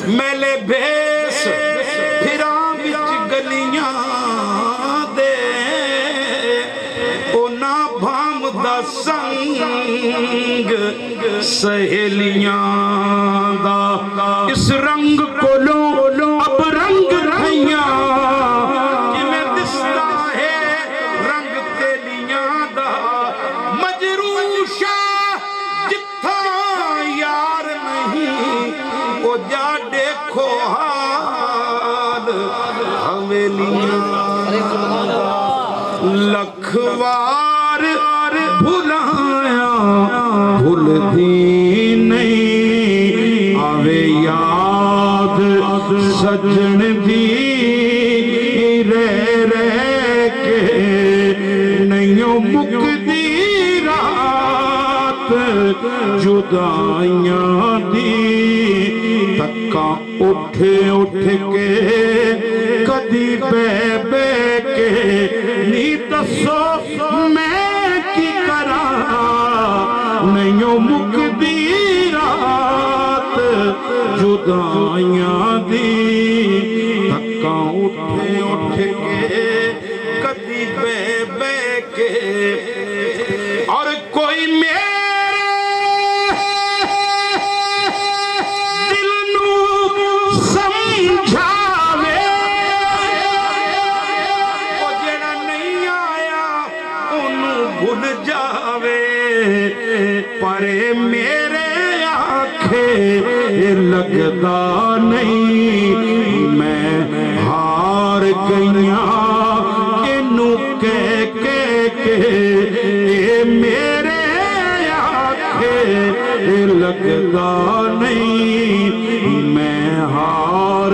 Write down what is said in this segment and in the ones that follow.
میلے بھیس پھراں وچ گلیاں دے اونا بھام دا سنگ سہیلیاں دا اس رنگ کو لو اب رنگ رہیاں جویں دستا ہے رنگ تیلیاں دا مجروشہ جتھا یار نہیں وہ جا دیکھو حال حویلیاں لکھوار بھلایا بھول دی نہیں آوے یاد سجن دی رہ کے نہیں مک دی رات جدائیاں دی تکاں اٹھ کے کدی بے کے نی دسو میں کی کراں نہیں مک دی رات جدائیاں دی تکاں اٹھ کے کدی بے کے اور کوئی پرے میرے آنکھیں لگتا نہیں میں ہار گئیاں انہوں کے میرے آنکھیں لگتا نہیں میں ہار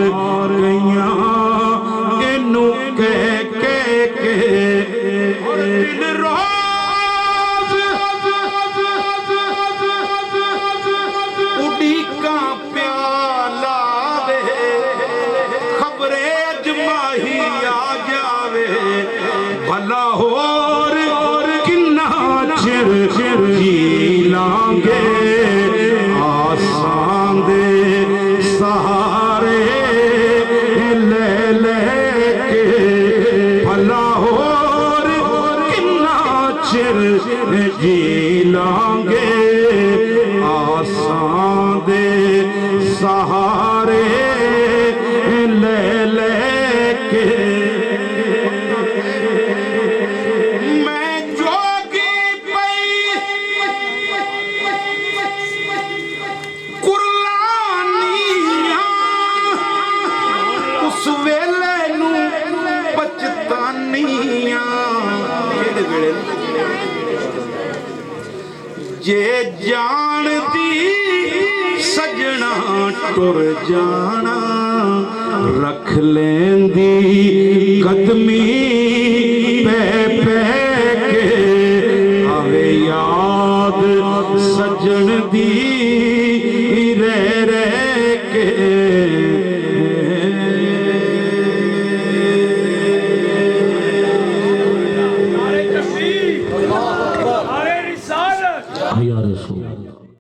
گئیاں انہوں کے دل لاہور کنا چر جی لانگے آسان دے سہارے لے کے لاہور کنا چر جی لانگے آسان دے سہارے لے کے جے جان دی سجنا ٹر جانا رکھ لین دی قدمی پہ کے آوے یاد سجن دی